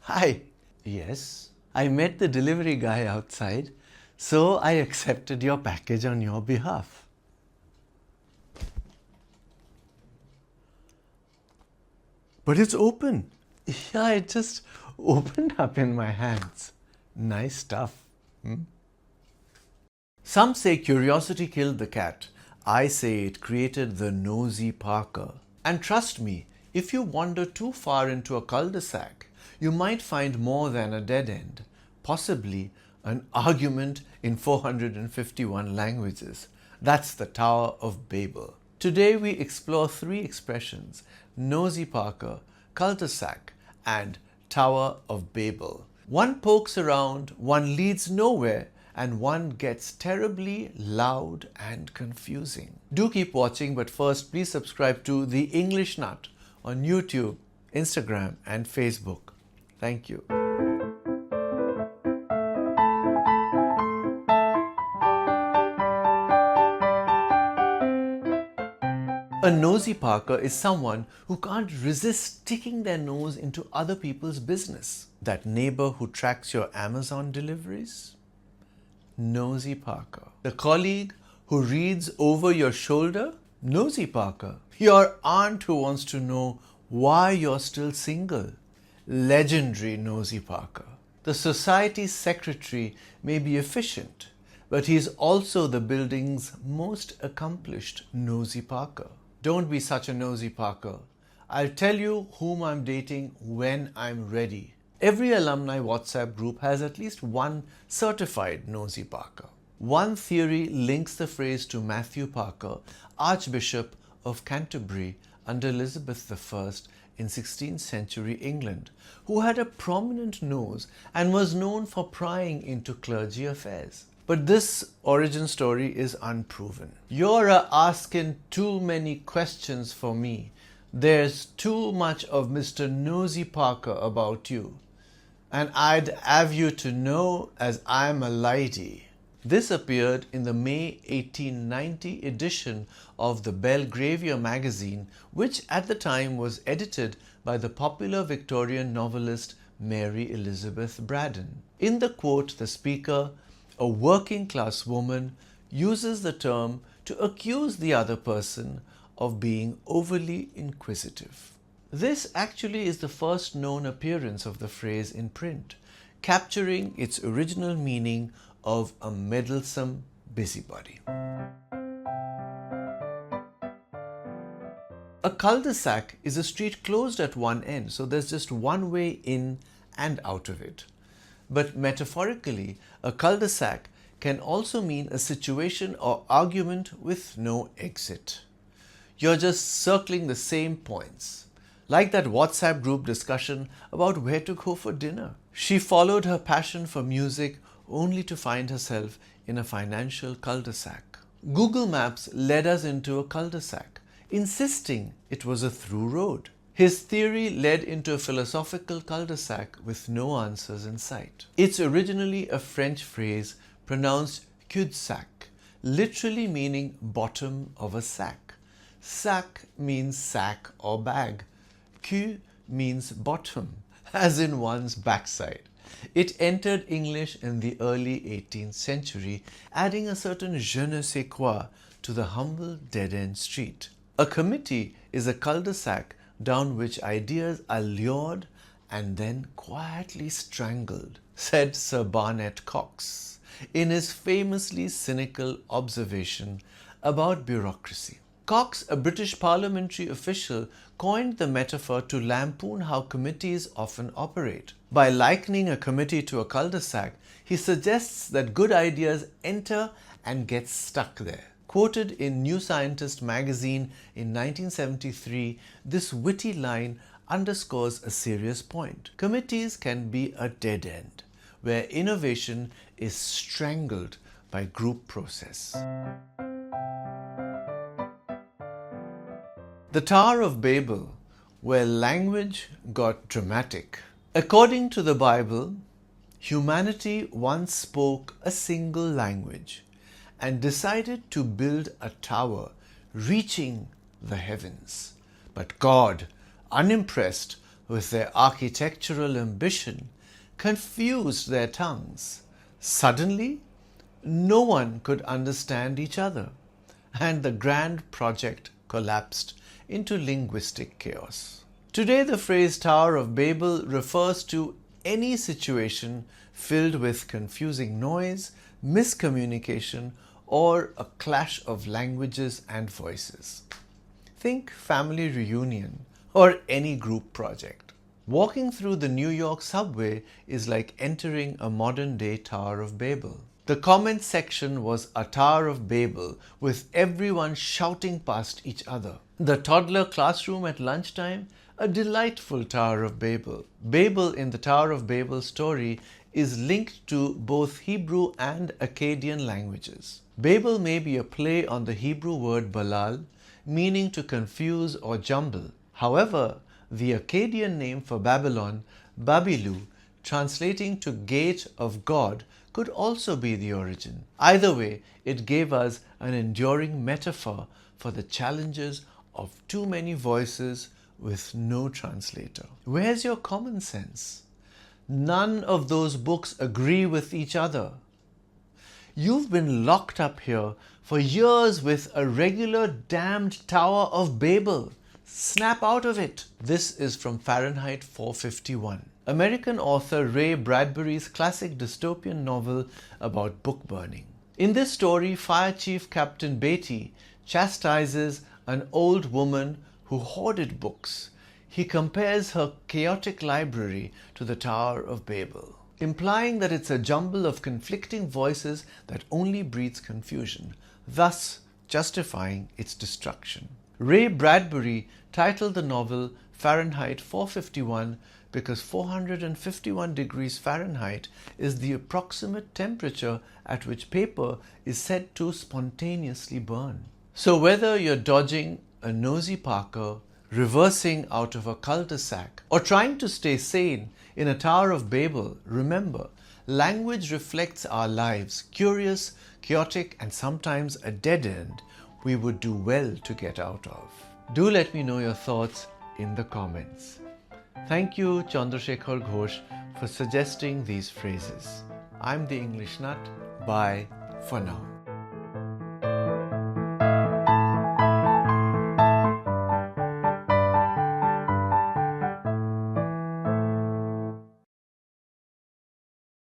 Hi. Yes, I met the delivery guy outside, so I accepted your package on your behalf. But it's open. Yeah, it just opened up in my hands. Nice stuff. Some say curiosity killed the cat. I say it created the Nosey Parker. And trust me, if you wander too far into a cul-de-sac, you might find more than a dead end, possibly an argument in 451 languages. That's the Tower of Babel. Today we explore three expressions: Nosey Parker, Cul-de-Sac, and Tower of Babel. One pokes around, one leads nowhere, and one gets terribly loud and confusing. Do keep watching, but first please subscribe to The English Nut on YouTube, Instagram, and Facebook. Thank you. A nosy Parker is someone who can't resist sticking their nose into other people's business. That neighbor who tracks your Amazon deliveries? Nosy Parker. The colleague who reads over your shoulder? Nosy Parker. Your aunt who wants to know why you're still single? Legendary Nosy Parker. The society's secretary may be efficient, but he's also the building's most accomplished Nosy Parker. Don't be such a Nosy Parker. I'll tell you whom I'm dating when I'm ready. Every alumni WhatsApp group has at least one certified Nosy Parker. One theory links the phrase to Matthew Parker, Archbishop of Canterbury under Elizabeth I in 16th century England, who had a prominent nose and was known for prying into clergy affairs. But this origin story is unproven. You're asking too many questions for me. There's too much of Mr. Nosy Parker about you. And I'd have you to know as I'm a lady. This appeared in the May 1890 edition of the Belgravia magazine, which at the time was edited by the popular Victorian novelist Mary Elizabeth Braddon. In the quote, the speaker, a working-class woman, uses the term to accuse the other person of being overly inquisitive. This actually is the first known appearance of the phrase in print, capturing its original meaning of a meddlesome busybody. A cul-de-sac is a street closed at one end, so there's just one way in and out of it. But metaphorically, a cul-de-sac can also mean a situation or argument with no exit. You're just circling the same points. Like that WhatsApp group discussion about where to go for dinner. She followed her passion for music only to find herself in a financial cul-de-sac. Google Maps led us into a cul-de-sac, insisting it was a through road. His theory led into a philosophical cul-de-sac with no answers in sight. It's originally a French phrase pronounced cul-de-sac, literally meaning bottom of a sack. Sac means sack or bag. Cul means bottom, as in one's backside. It entered English in the early 18th century, adding a certain je ne sais quoi to the humble dead-end street. A committee is a cul-de-sac down which ideas are lured and then quietly strangled, said Sir Barnet Cox in his famously cynical observation about bureaucracy. Cox, a British parliamentary official, coined the metaphor to lampoon how committees often operate. By likening a committee to a cul-de-sac, he suggests that good ideas enter and get stuck there. Quoted in New Scientist magazine in 1973, this witty line underscores a serious point. Committees can be a dead end, where innovation is strangled by group process. The Tower of Babel, where language got dramatic. According to the Bible, humanity once spoke a single language and decided to build a tower reaching the heavens. But God, unimpressed, with their architectural ambition, confused their tongues. Suddenly, no one could understand each other, and the grand project collapsed into linguistic chaos. Today, the phrase Tower of Babel refers to any situation filled with confusing noise, miscommunication, or a clash of languages and voices. Think family reunion or any group project. Walking through the New York subway is like entering a modern-day Tower of Babel. The comment section was a Tower of Babel, with everyone shouting past each other. The toddler classroom at lunchtime, a delightful Tower of Babel. Babel in the Tower of Babel story is linked to both Hebrew and Akkadian languages. Babel may be a play on the Hebrew word balal, meaning to confuse or jumble. However, the Akkadian name for Babylon, Babilu, translating to Gate of God, could also be the origin. Either way, it gave us an enduring metaphor for the challenges of too many voices with no translator. Where's your common sense? None of those books agree with each other. You've been locked up here for years with a regular damned Tower of Babel. Snap out of it. This is from Fahrenheit 451. American author Ray Bradbury's classic dystopian novel about book burning. In this story, Fire Chief Captain Beatty chastises an old woman who hoarded books. He compares her chaotic library to the Tower of Babel, implying that it's a jumble of conflicting voices that only breeds confusion, thus justifying its destruction. Ray Bradbury titled the novel Fahrenheit 451 because 451 degrees Fahrenheit is the approximate temperature at which paper is said to spontaneously burn. So whether you're dodging a Nosey Parker, reversing out of a cul-de-sac, or trying to stay sane in a Tower of Babel, remember, language reflects our lives, curious, chaotic, and sometimes a dead end we would do well to get out of. Do let me know your thoughts in the comments. Thank you, Chandrasekhar Ghosh, for suggesting these phrases. I'm the English Nut. Bye for now.